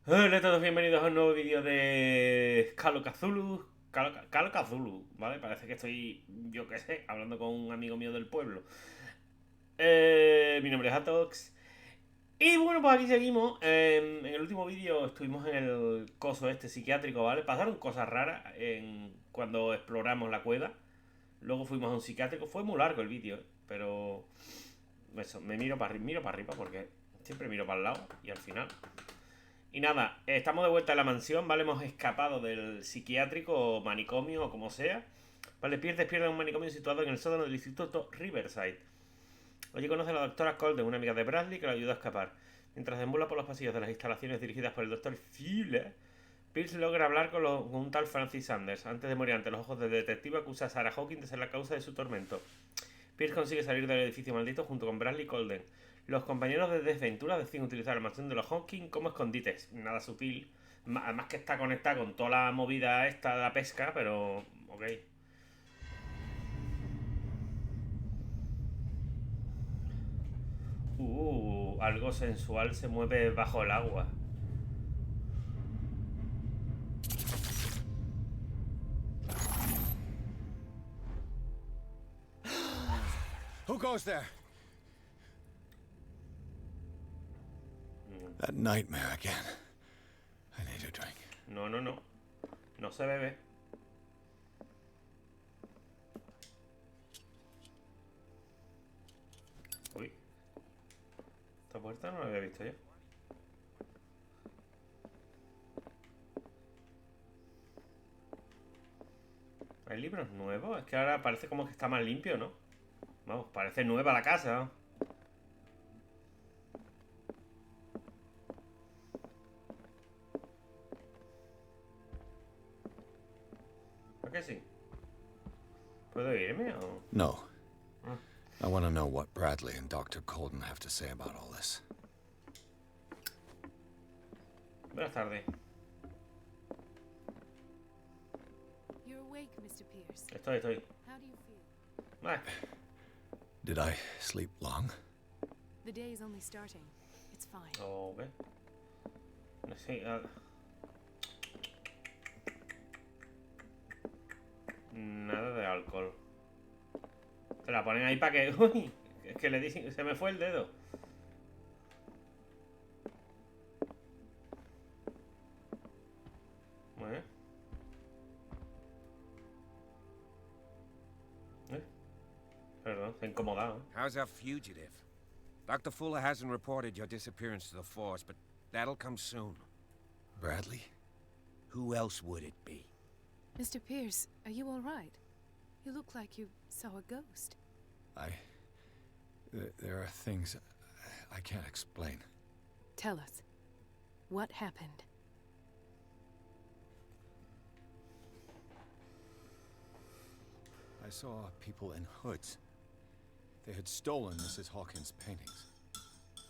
Hola a todos, bienvenidos a un nuevo vídeo de Cthulhu. Cthulhu, ¿vale? Parece que estoy, yo qué sé, hablando con un amigo mío del pueblo. Mi nombre es Hatox. Y bueno, pues aquí seguimos. En el último vídeo estuvimos en el coso este psiquiátrico, ¿vale? Pasaron cosas raras cuando exploramos la cueva. Luego fuimos a un psiquiátrico. Fue muy largo el vídeo, pero eso, miro para arriba porque siempre miro para el lado y al final. Y nada, estamos de vuelta en la mansión, ¿vale? Hemos escapado del psiquiátrico o manicomio o como sea. Vale, despierta en un manicomio situado en el sótano del instituto Riverside. Allí conoce a la doctora Colden, una amiga de Bradley que la ayuda a escapar. Mientras deambula por los pasillos de las instalaciones dirigidas por el doctor Fuller, Pierce logra hablar con un tal Francis Sanders. Antes de morir ante los ojos del detective, acusa a Sarah Hawkins de ser la causa de su tormento. Pierce consigue salir del edificio maldito junto con Bradley y Colden. Los compañeros de desventura deciden utilizar la mansión de los Hawkins como escondites. Nada sutil. Además que está conectada con toda la movida esta de la pesca, pero... ok. Algo sensual se mueve bajo el agua. Who goes there? That nightmare again. I need a drink. No, no, no. No se bebe. Uy. Esta puerta no la había visto yo. ¿Hay libros nuevos? Es que ahora parece como que está más limpio, ¿no? Vamos, parece nueva la casa. ¿Por qué sí? ¿Puedo irme o...? No. I want to know what Bradley and Dr. Colden have to say about all this. Buenas tardes. You're awake, Mr. Pierce. Estoy. How do you feel? Vale. Did I sleep long? The day is only starting. It's fine. Ok. No sé. Nada de alcohol. Te la ponen ahí para que... Uy, es que le dicen... Se me fue el dedo. Bueno. Perdón, se ha incomodado. How's our fugitive? Dr. Fuller hasn't reported your disappearance to the force, but that'll come soon. Bradley? Who else would it be? Mr. Pierce, are you all right? You look like you saw a ghost. There are things I can't explain. Tell us. What happened? I saw people in hoods. They had stolen Mrs. Hawkins' paintings.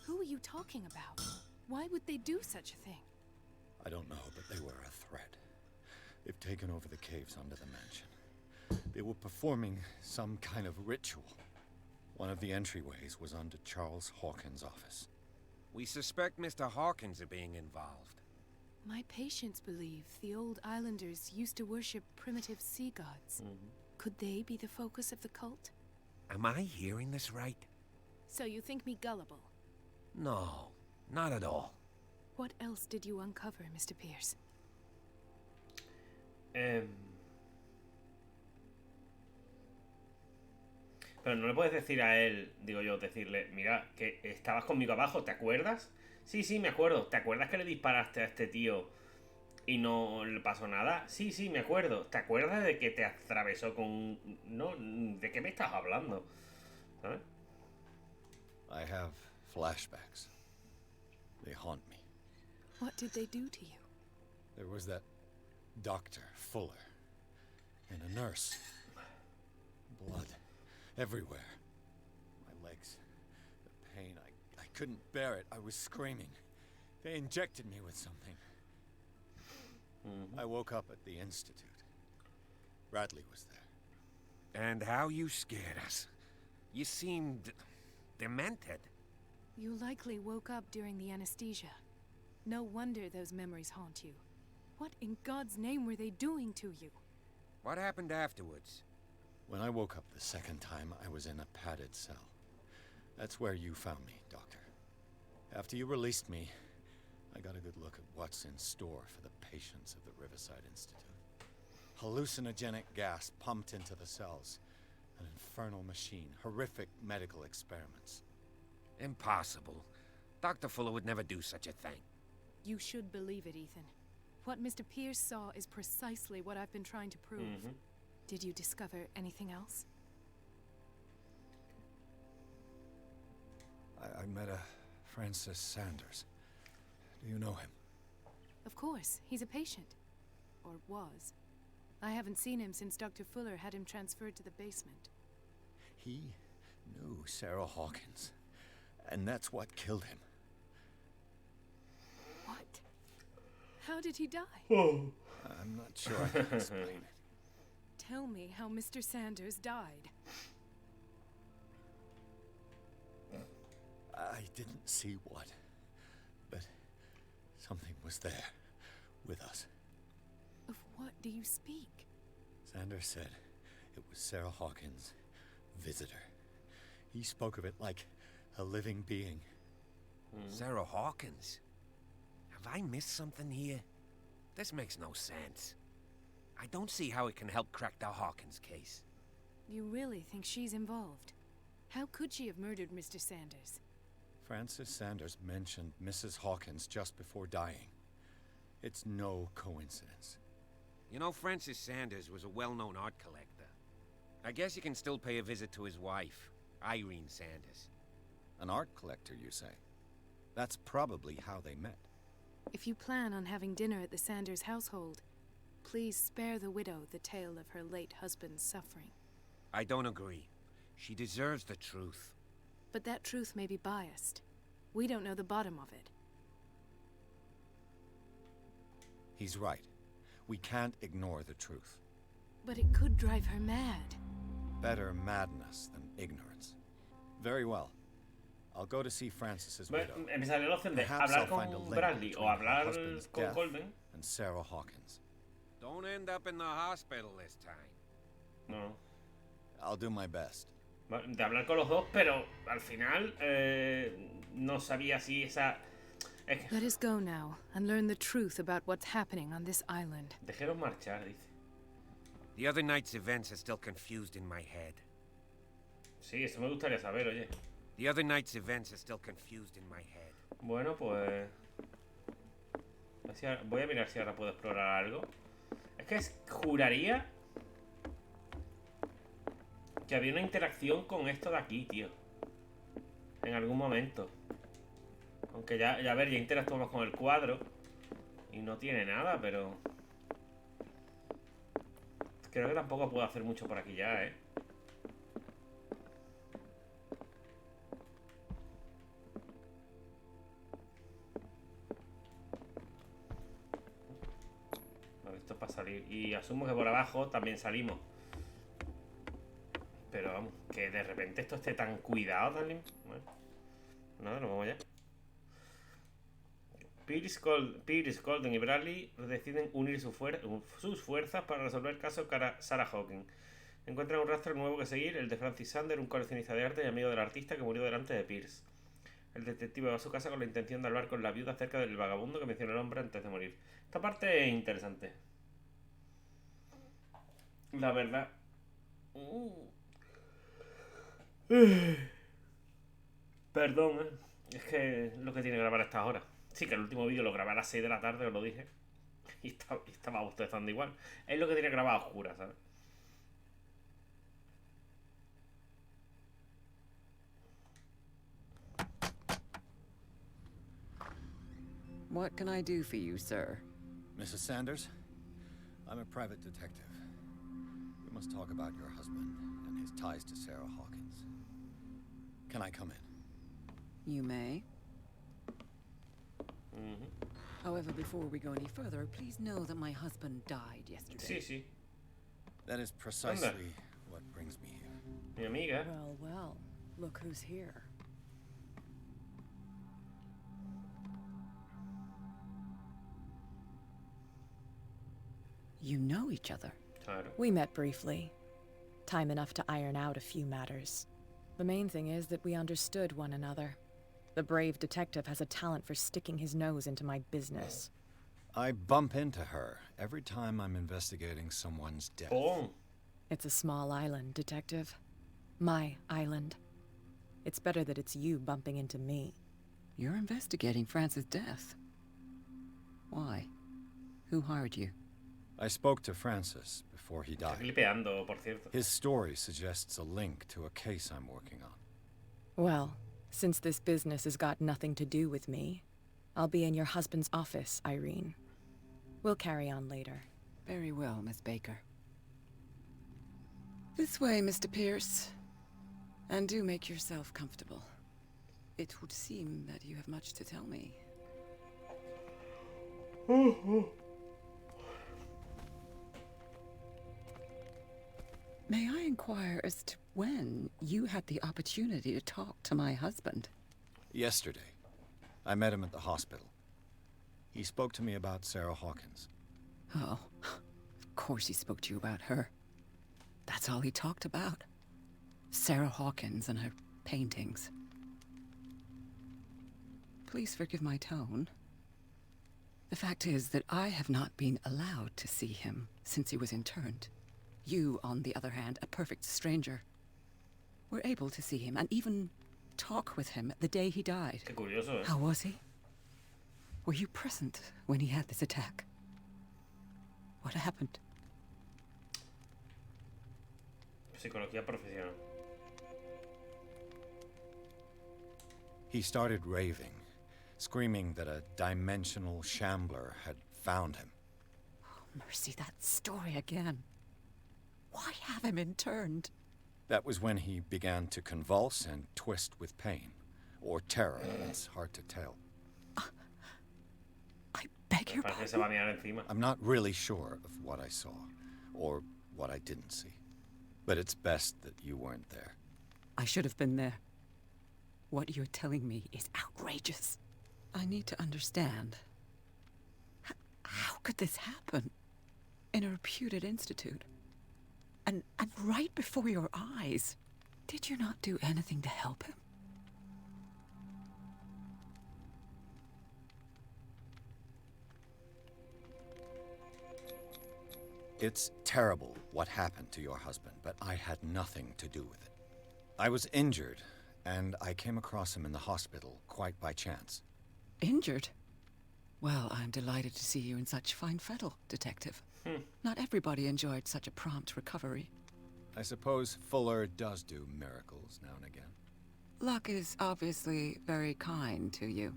Who are you talking about? Why would they do such a thing? I don't know, but they were a threat. They've taken over the caves under the mansion. They were performing some kind of ritual. One of the entryways was under Charles Hawkins' office. We suspect Mr. Hawkins of being involved. My patients believe the old islanders used to worship primitive sea gods. Could they be the focus of the cult? Am I hearing this right? So you think me gullible? No, not at all. What else did you uncover, Mr. Pierce? Pero no le puedes decir a él, digo yo, decirle, mira, que estabas conmigo abajo, ¿te acuerdas? Sí, me acuerdo. ¿Te acuerdas que le disparaste a este tío y no le pasó nada? Sí, me acuerdo. ¿Te acuerdas de que te atravesó con... No, ¿de qué me estás hablando? ¿Sabes? I have flashbacks. They haunt me. What did they do to you? There was that Dr. Fuller and a nurse. Blood everywhere. My legs. The pain. I couldn't bear it. I was screaming. They injected me with something. I woke up at the institute. Bradley was there. And how you scared us. You seemed... demented. You likely woke up during the anesthesia. No wonder those memories haunt you. What in God's name were they doing to you? What happened afterwards? When I woke up the second time, I was in a padded cell. That's where you found me, Doctor. After you released me, I got a good look at what's in store for the patients of the Riverside Institute. Hallucinogenic gas pumped into the cells. An infernal machine. Horrific medical experiments. Impossible. Dr. Fuller would never do such a thing. You should believe it, Ethan. What Mr. Pierce saw is precisely what I've been trying to prove. Did you discover anything else? I met a Francis Sanders. Do you know him? Of course. He's a patient. Or was. I haven't seen him since Dr. Fuller had him transferred to the basement. He knew Sarah Hawkins. And that's what killed him. What? How did he die? I'm not sure I can explain it. Tell me how Mr. Sanders died. I didn't see what, but something was there with us. Of what do you speak? Sanders said it was Sarah Hawkins' visitor. He spoke of it like a living being. Sarah Hawkins? Have I missed something here? This makes no sense. I don't see how it can help crack the Hawkins case. You really think she's involved? How could she have murdered Mr. Sanders? Francis Sanders mentioned Mrs. Hawkins just before dying. It's no coincidence. You know, Francis Sanders was a well-known art collector. I guess you can still pay a visit to his wife, Irene Sanders. An art collector, you say? That's probably how they met. If you plan on having dinner at the Sanders household, please spare the widow the tale of her late husband's suffering. I don't agree. She deserves the truth. But that truth may be biased. We don't know the bottom of it. He's right. We can't ignore the truth. But it could drive her mad. Better madness than ignorance. Very well. I'll go to see Francis's widow. Empezaría la opción de Perhaps hablar I'll find a con link Bradley between o her hablar husband's con death Colden. and Sarah Hawkins. Don't end up in the hospital this time. No. I'll do my best. De hablar con los dos, pero al final no sabía si esa... Let us go now and learn the truth about what's happening on this island. Dejeros marchar, dice. The other night's events are still confused in my head. Sí, eso me gustaría saber, oye. The other night's events are still confused in my head. Bueno, pues... Voy a mirar si ahora puedo explorar algo. Es que juraría que había una interacción con esto de aquí, tío. En algún momento. Aunque ya a ver, ya interactuamos con el cuadro. Y no tiene nada, pero... Creo que tampoco puedo hacer mucho por aquí ya, ¿eh? Vale, esto es para salir. Y asumo que por abajo también salimos. Pero vamos, que de repente esto esté tan cuidado, tan limpio. Bueno, nada, nos vamos ya. Pierce, Colden y Bradley deciden unir sus fuerzas para resolver el caso Sarah Hawkins. Encuentran un rastro nuevo que seguir, el de Francis Sanders, un coleccionista de arte y amigo del artista que murió delante de Pierce. El detective va a su casa con la intención de hablar con la viuda acerca del vagabundo que mencionó el hombre antes de morir. Esta parte es interesante. La verdad. Perdón, es que es lo que tiene que grabar a estas horas. Sí, que el último vídeo lo grabé a las 6 de la tarde, os lo dije. Y estaba bostezando igual. Es lo que tiene grabado a oscuras, ¿sabes? What can I do for you, sir? Mrs. Sanders, I'm a private detective. We must talk about your husband and his ties to Sarah Hawkins. Can I come in? You may. However, before we go any further, please know that my husband died yesterday. Sí, sí. That is precisely what brings me here. Mi amiga. Well, well, look who's here. You know each other. Claro. We met briefly. Time enough to iron out a few matters. The main thing is that we understood one another. The brave detective has a talent for sticking his nose into my business. I bump into her every time I'm investigating someone's death. Oh. It's a small island, Detective. My island. It's better that it's you bumping into me. You're investigating Francis' death. Why? Who hired you? I spoke to Francis before he Está died. clipeando, por cierto. His story suggests a link to a case I'm working on. Well, since this business has got nothing to do with me, I'll be in your husband's office, Irene. We'll carry on later. Very well, Miss Baker. This way, Mr. Pierce. And do make yourself comfortable. It would seem that you have much to tell me. May I inquire as to when you had the opportunity to talk to my husband? Yesterday, I met him at the hospital. He spoke to me about Sarah Hawkins. Oh, of course he spoke to you about her. That's all he talked about. Sarah Hawkins and her paintings. Please forgive my tone. The fact is that I have not been allowed to see him since he was interned. You, on the other hand, a perfect stranger, were able to see him and even talk with him the day he died. Qué curioso, ¿eh? How was he? Were you present when he had this attack? What happened? Psicología profesional. He started raving, screaming that a dimensional shambler had found him. Oh, mercy, that story again. Why have him interned? That was when he began to convulse and twist with pain. Or terror, it's hard to tell. I beg your Parece que se pardon? va a mirar encima. I'm not really sure of what I saw, or what I didn't see. But it's best that you weren't there. I should have been there. What you're telling me is outrageous. I need to understand. How could this happen? In a reputed institute? And right before your eyes? Did you not do anything to help him? It's terrible what happened to your husband, but I had nothing to do with it. I was injured, and I came across him in the hospital quite by chance. Injured? Well, I'm delighted to see you in such fine fettle, Detective. Not everybody enjoyed such a prompt recovery. I suppose Fuller does do miracles now and again. Luck is obviously very kind to you.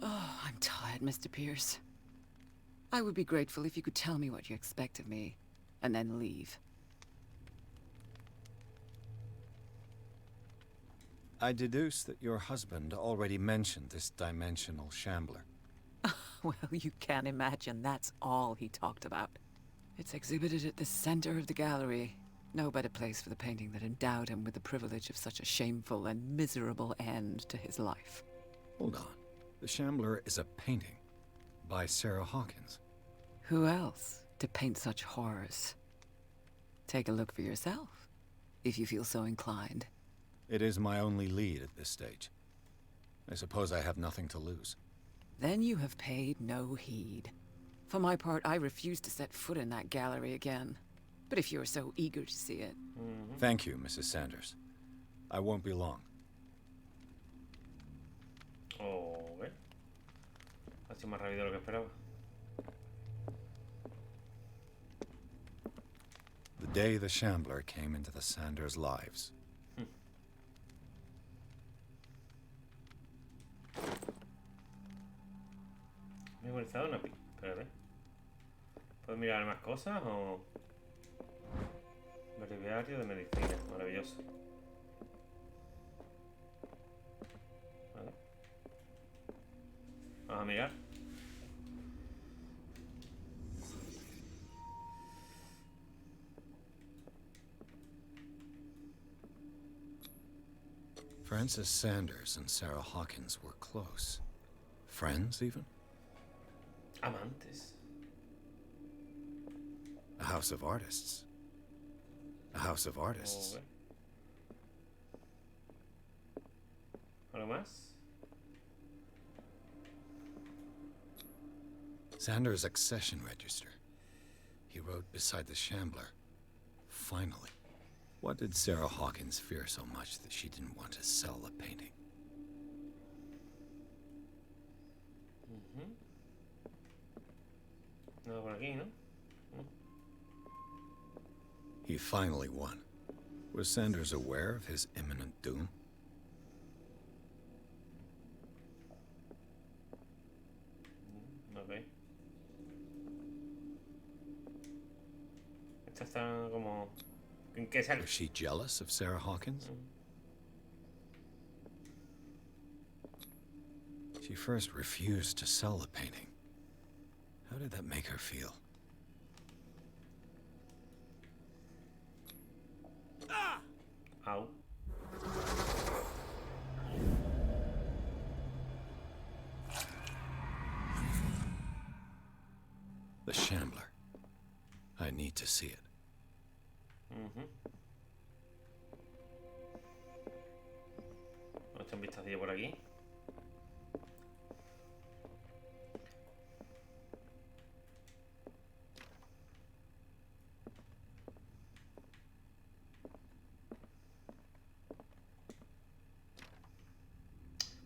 Oh, I'm tired, Mr. Pierce. I would be grateful if you could tell me what you expect of me, and then leave. I deduce that your husband already mentioned this dimensional shambler. Well, you can imagine that's all he talked about. It's exhibited at the center of the gallery. No better place for the painting that endowed him with the privilege of such a shameful and miserable end to his life. Hold on. The shambler is a painting by Sarah Hawkins. Who else to paint such horrors? Take a look for yourself, if you feel so inclined. It is my only lead at this stage. I suppose I have nothing to lose. Then you have paid no heed. For my part, I refuse to set foot in that gallery again. But if you're so eager to see it... Thank you, Mrs. Sanders. I won't be long. Oh, ¿ves? Ha sido más rápido de lo que esperaba. The day the shambler came into the Sanders' lives. Me he memorizado una... Espérate. ¿Puedo mirar más cosas o...? Breviario de medicina. Maravilloso. Vale. Vamos a mirar. Francis Sanders and Sarah Hawkins were close. Friends, even? Amantes. A house of artists. A house of artists. ¿Algo más? Xander's accession register. He wrote beside the Shambler. Finally. What did Sarah Hawkins fear so much that she didn't want to sell the painting? Nada por aquí, ¿no? He finally won. Was Sanders aware of his imminent doom? Ok. Esta está como... ¿En qué sale? Was she jealous of Sarah Hawkins? She first refused to sell the painting. How did that make her feel? Au. The Shambler. I need to see it. Vamos a echar un vistacillo por aquí.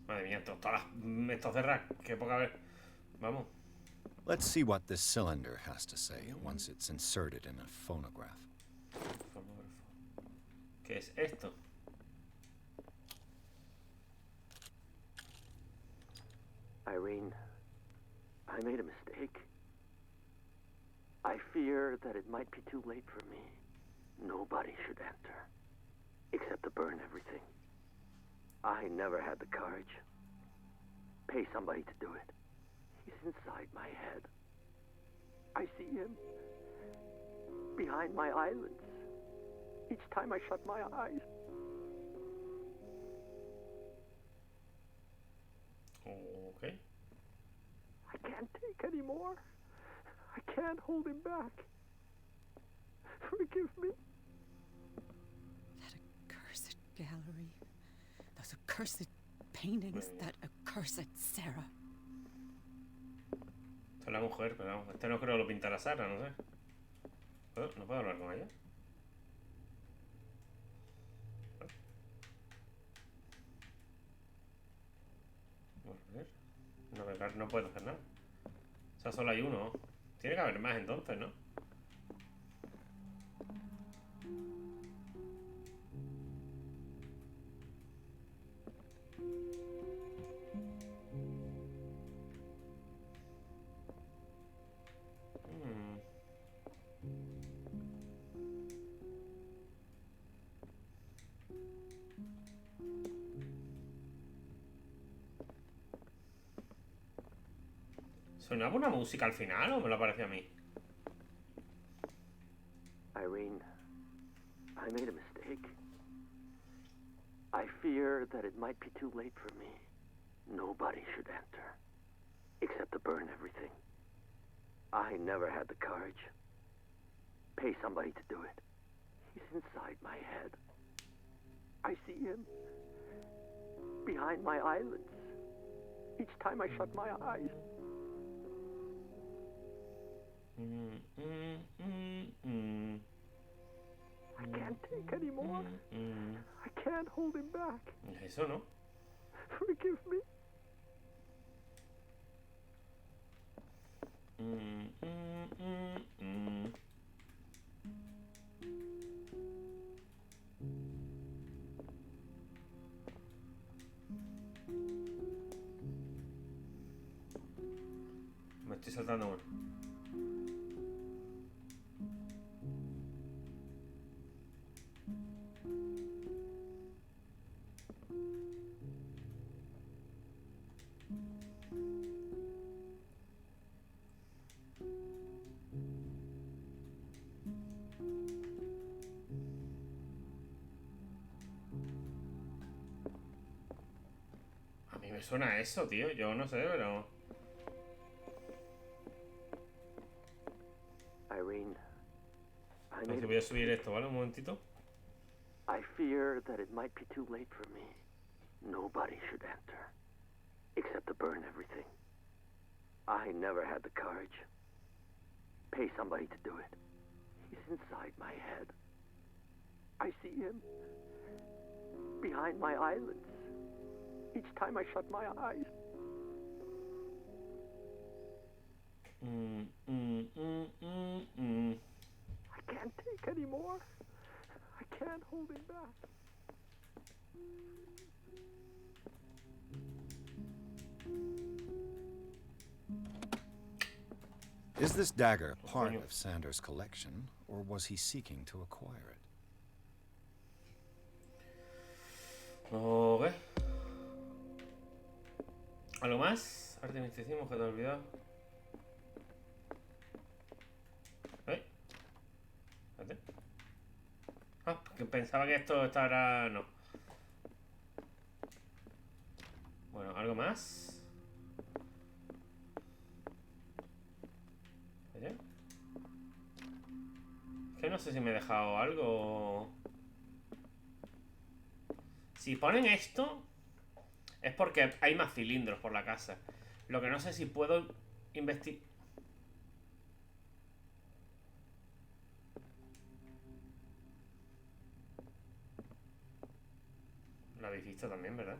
Madre mía, todas estos de rack, qué poca vez. Vamos. Let's see what this cylinder has to say once it's inserted in a phonograph. ¿Qué es esto? Irene, I made a mistake. I fear that it might be too late for me. Nobody should enter, except to burn everything. I never had the courage. Pay somebody to do it. He's inside my head. I see him behind my eyelids each time I shut my eyes. Okay. I can't take any more. I can't hold him back. Forgive me. That accursed gallery. Those accursed paintings. That accursed Sarah. Esta es la mujer, pero vamos, este no creo que lo pintará Sara, no sé. ¿No puedo hablar con ella? A ver. Navegar, no puedo hacer nada. O sea, solo hay uno. Tiene que haber más entonces, ¿no? ¿Sonaba una música al final o me lo parece a mí? Irene, I made a mistake. I fear that it might be too late for me. Nobody should enter, except to burn everything. I never had the courage. Pay somebody to do it. He's inside my head. I see him behind my eyelids each time I shut my eyes. I can't take any more. I can't hold him back. Eso no. Forgive me. Me estoy saltando uno. A mí me suena eso, tío. Yo no sé, pero... Irene, I Así made voy a subir esto, ¿vale? Un momentito. I fear that it might be too late for me. Nobody should enter, except to burn everything. I never had the courage. Pay somebody to do it. He's inside my head. I see him behind my eyelids each time I shut my eyes. I can't take any more. I can't hold him back. Is this dagger part of Sanders' collection, or was he seeking to acquire it? Ok. ¿Algo más? Arte de misticismo, que te he olvidado. Espérate. Ah, que pensaba que esto ahora no. Bueno, ¿algo más? ¿Oye? Es que no sé si me he dejado algo. Si ponen esto, es porque hay más cilindros por la casa. Lo que no sé si puedo investigar. Lo habéis visto también, ¿verdad?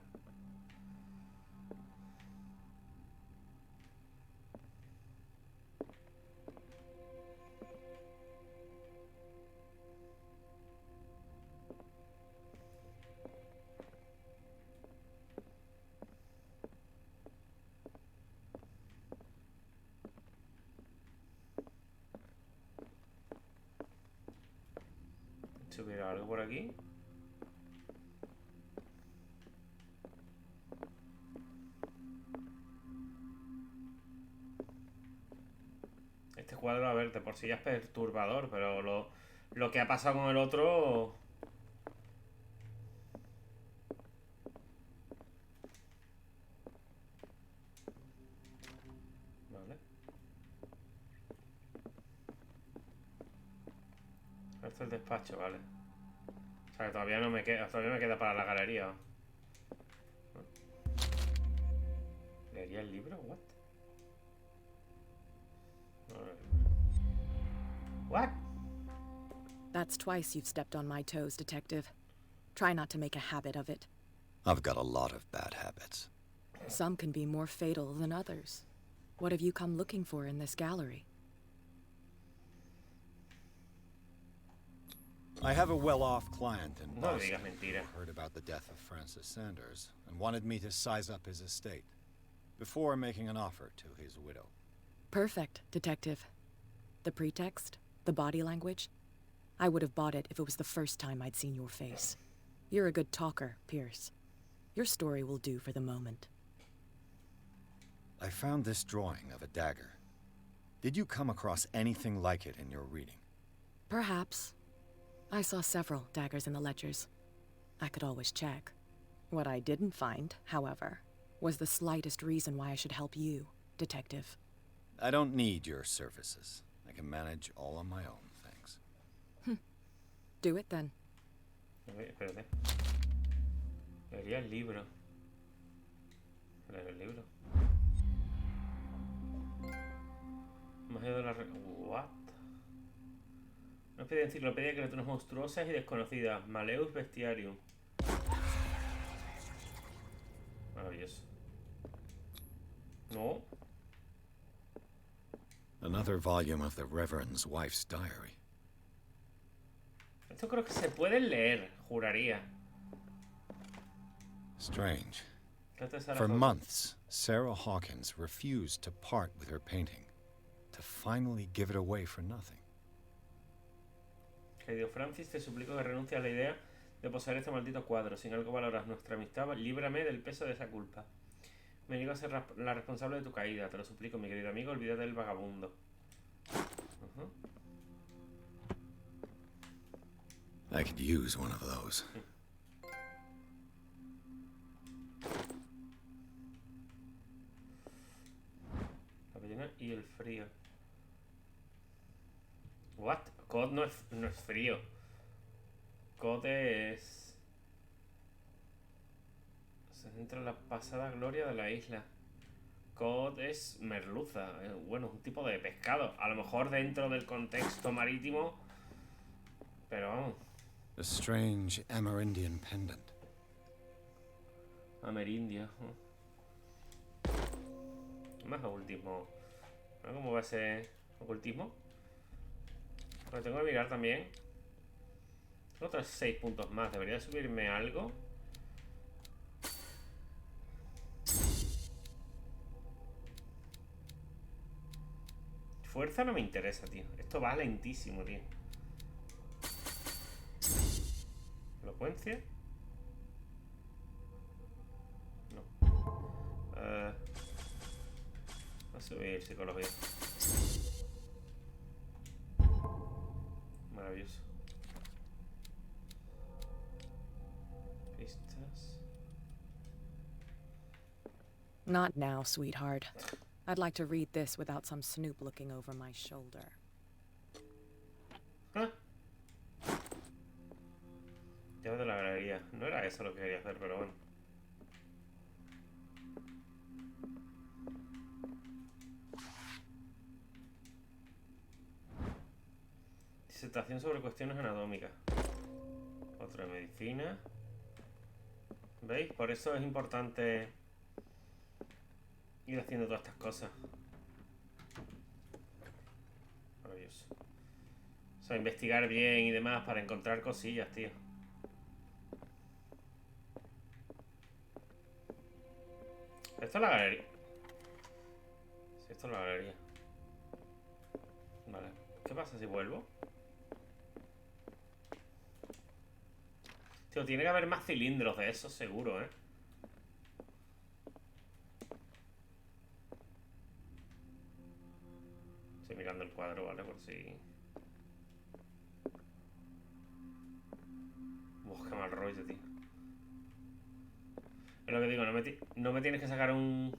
Si hubiera algo por aquí. Este cuadro, a ver, de por sí ya es perturbador, pero lo que ha pasado con el otro... Vale. Esto es el despacho, vale. O sea que todavía no me queda, todavía me queda para la galería. ¿Leería el libro? ¿What? What? That's twice you've stepped on my toes, Detective. Try not to make a habit of it. I've got a lot of bad habits. Some can be more fatal than others. What have you come looking for in this gallery? I have a well-off client in No Boston digas mentira. who heard about the death of Francis Sanders and wanted me to size up his estate before making an offer to his widow. Perfect, Detective. The pretext? The body language? I would have bought it if it was the first time I'd seen your face. You're a good talker, Pierce. Your story will do for the moment. I found this drawing of a dagger. Did you come across anything like it in your reading? Perhaps. I saw several daggers in the ledgers. I could always check. What I didn't find, however, was the slightest reason why I should help you, Detective. I don't need your services. I can manage all on my own, thanks. Do it then. Espérate. Leería el libro. Leer el libro. Magia de la... What? Una especie de enciclopedia de criaturas monstruosas y desconocidas. Maleus Bestiarium. Maravilloso. No. Another volume of the Reverend's wife's diary. Esto creo que se puede leer, juraría. Strange. Trata de Sarah For Hawkins. months, Sarah Hawkins refused to part with her painting, to finally give it away for nothing. Querido Francis, te suplico que renuncies a la idea de poseer este maldito cuadro. Si en algo valoras nuestra amistad, líbrame del peso de esa culpa. Me niego a ser la responsable de tu caída. Te lo suplico, mi querido amigo, olvídate del vagabundo. I could use one of those. La ballena y el frío. What? COD no es frío. COD es... Se centra en la pasada gloria de la isla. COD es merluza. Bueno, un tipo de pescado. A lo mejor dentro del contexto marítimo. Pero vamos. A strange Amerindian pendant. Amerindia. Más ocultismo. ¿No? ¿Cómo va ese ocultismo? Lo tengo que mirar también. Tengo otros 6 puntos más. ¿Debería subirme algo? Fuerza no me interesa, tío. Esto va lentísimo, tío. Elocuencia. No. Voy a subir psicología. Maravilloso. Pistas. Not now, sweetheart. I'd like to read this without some snoop looking over my shoulder. ¿Ah? Llave de la galería. No era eso lo que quería hacer, pero bueno. Disertación sobre cuestiones anatómicas. Otra medicina. ¿Veis? Por eso es importante ir haciendo todas estas cosas. Maravilloso. O sea, investigar bien y demás para encontrar cosillas, tío. Esto es la galería. Sí, esto es la galería. Vale. ¿Qué pasa si vuelvo? Tío, tiene que haber más cilindros de esos, seguro, ¿eh? Estoy mirando el cuadro, ¿vale? Por si... Uf, qué mal rollo, tío. Es lo que digo, no me tienes que sacar un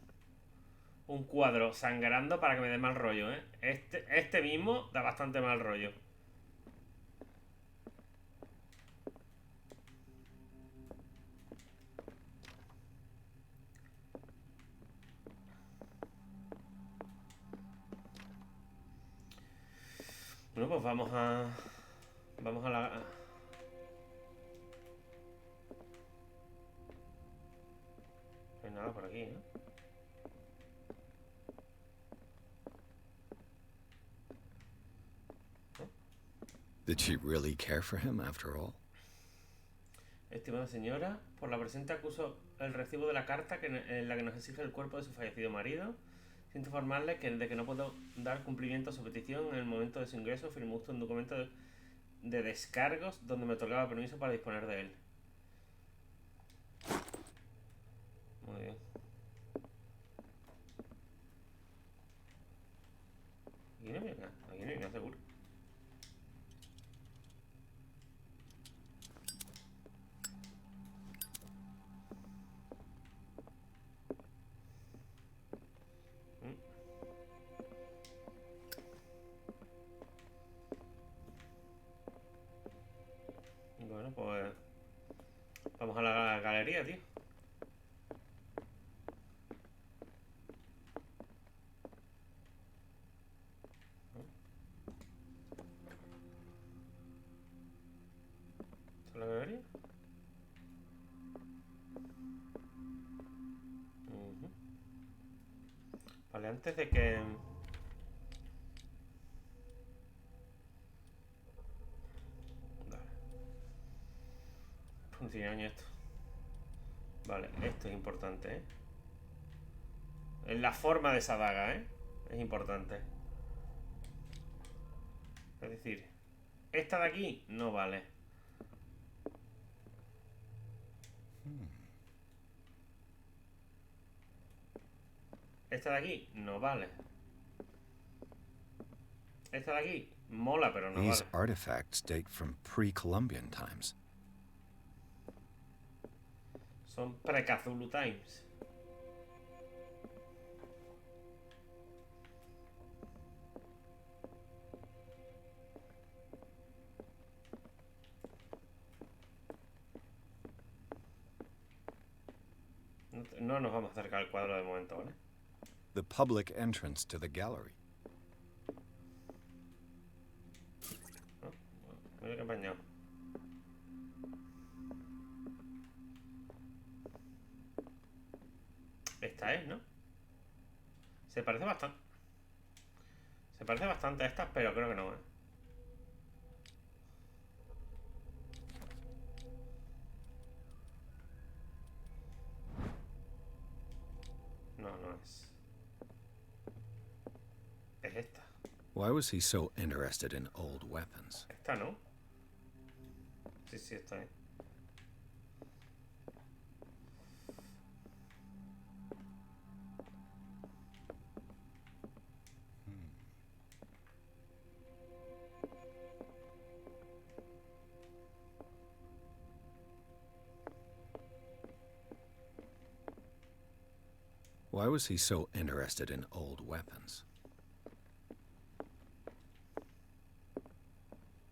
cuadro sangrando para que me dé mal rollo, ¿eh? Este mismo da bastante mal rollo. Bueno, pues vamos a la... No hay nada por aquí, ¿no? Did she really care for him after all? Estimada señora, por la presente acuso el recibo de la carta en la que nos exige el cuerpo de su fallecido marido. Siento informarle de que no puedo dar cumplimiento a su petición. En el momento de su ingreso firmó usted un documento de descargos donde me otorgaba permiso para disponer de él. Muy bien. Aquí no hay nada seguro. Bueno, pues vamos a la galería, tío. ¿Esta es la galería? Vale, antes de que... Funciona esto. Vale, esto es importante, ¿eh? Es la forma de esa daga, ¿eh? Es importante. Es decir, esta de aquí no vale. Esta de aquí no vale. Esta de aquí mola, pero no These vale. artifacts date from pre-Columbian times. Son pre-Cthulhu times. no nos vamos a acercar al cuadro de momento, ¿vale? The public entrance to the gallery. Mira que bañado. Esta es, ¿no? Se parece bastante. Se parece bastante a estas, pero creo que no, ¿eh? No, no es. Es esta. Why was he so interested in old weapons? Esta, ¿no? Sí, sí, esta es. Why was he so interested in old weapons?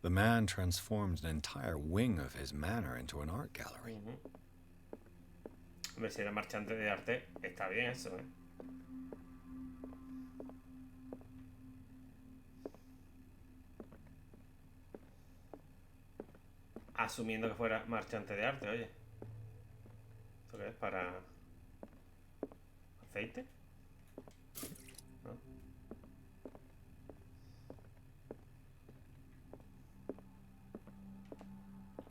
The man transforms an entire wing of his manor into an art gallery. Hombre, si era marchante de arte, está bien eso, ¿eh? Asumiendo que fuera marchante de arte, oye. ¿Esto qué es? ¿Para aceite? ¿No?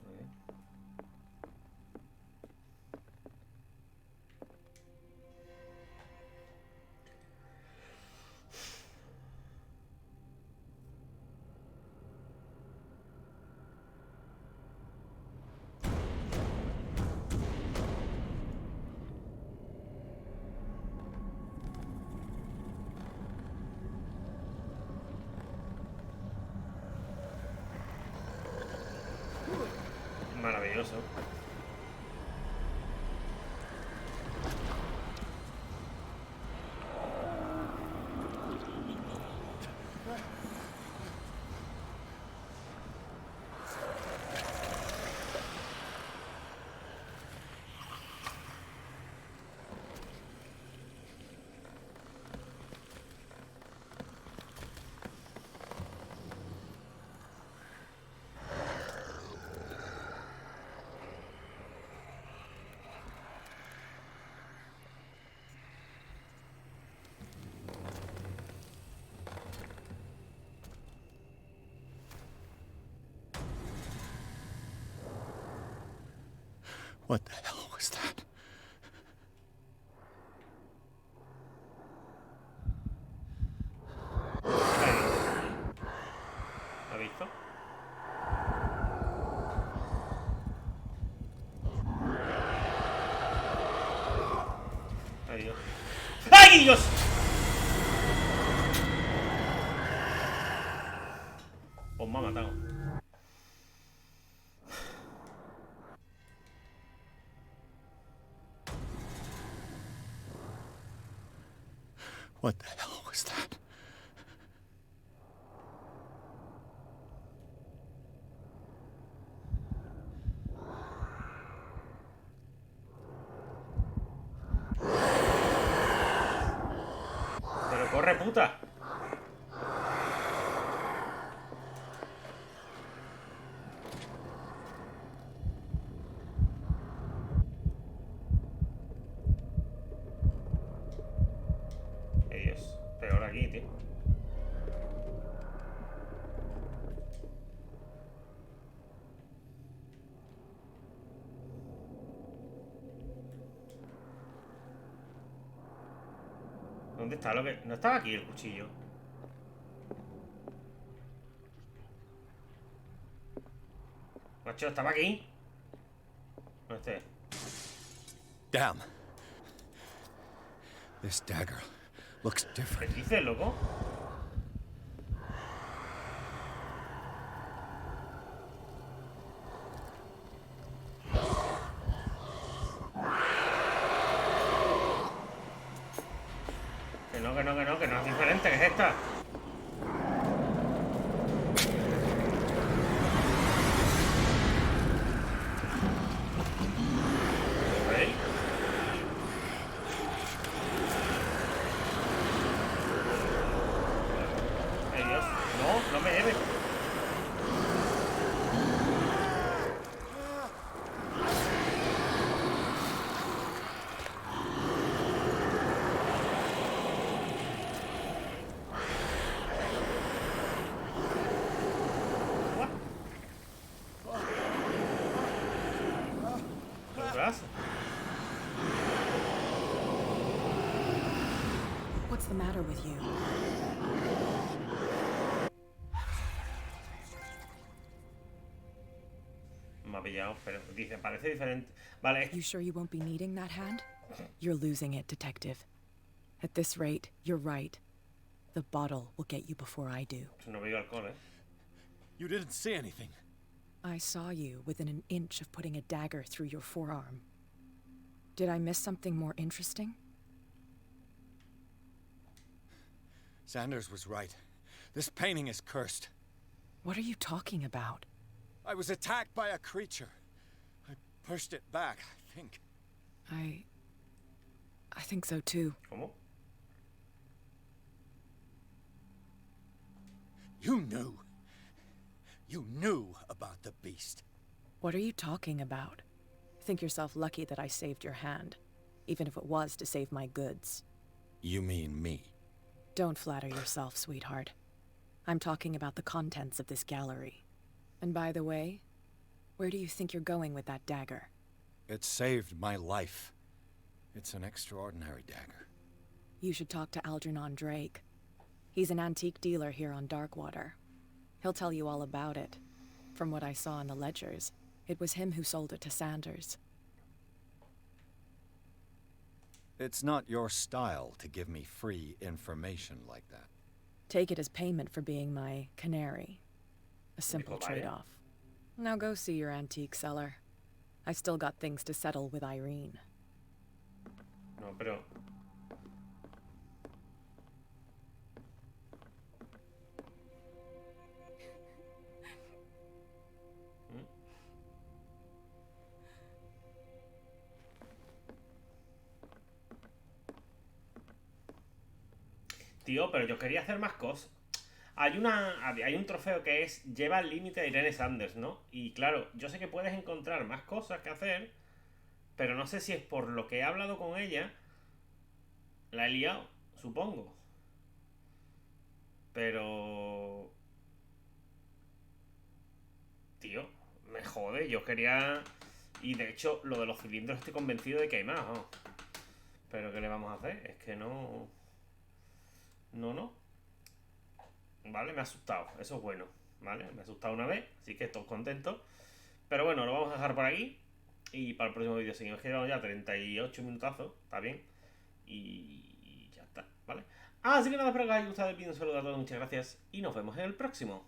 Muy bien. Maravilloso. What the hell was that? ¿Lo has visto? Ay, Dios. ¡Ay, Dios! Pues me ha matado. What the hell was that? Pero corre, puta. Ay, Dios. Peor aquí, tío. ¿Dónde está lo que...? No estaba aquí el cuchillo. Macho, estaba aquí. No esté. Damn. This dagger looks ¿Qué different. dices, loco? Que no es diferente, que es esta. ¿Veis? No, no me lleve. What's the matter with you? Me ha pillado, pero dice, parece diferente. Vale. You sure you won't be needing that hand? You're losing it, Detective. At this rate, you're right. The bottle will get you before I do. No veo alcohol, ¿eh? You didn't see anything. I saw you within an inch of putting a dagger through your forearm. Did I miss something more interesting? Sanders was right. This painting is cursed. What are you talking about? I was attacked by a creature. I pushed it back, I think. I think so too. ¿Cómo? You knew. You knew about the beast. What are you talking about? Think yourself lucky that I saved your hand, even if it was to save my goods. You mean me? Don't flatter yourself, sweetheart. I'm talking about the contents of this gallery. And by the way, where do you think you're going with that dagger? It saved my life. It's an extraordinary dagger. You should talk to Algernon Drake. He's an antique dealer here on Darkwater. He'll tell you all about it. From what I saw in the ledgers, it was him who sold it to Sanders. It's not your style to give me free information like that. Take it as payment for being my canary. A simple trade-off. Now go see your antique seller. I've still got things to settle with Irene. No, pero... Tío, pero yo quería hacer más cosas. Hay un trofeo que es lleva al límite a Irene Sanders, ¿no? Y claro, yo sé que puedes encontrar más cosas que hacer, pero no sé si es por lo que he hablado con ella. La he liado, supongo. Pero... Tío, me jode, yo quería... Y de hecho, lo de los cilindros estoy convencido de que hay más, ¿no? Pero ¿qué le vamos a hacer? Es que no... No. Vale, me ha asustado. Eso es bueno. Vale, me ha asustado una vez. Así que estoy contento. Pero bueno, lo vamos a dejar por aquí. Y para el próximo vídeo seguimos. Quedado ya 38 minutazos. Está bien. Y ya está, ¿vale? Así que nada, espero que os haya gustado el vídeo. Un saludo a todos, muchas gracias. Y nos vemos en el próximo.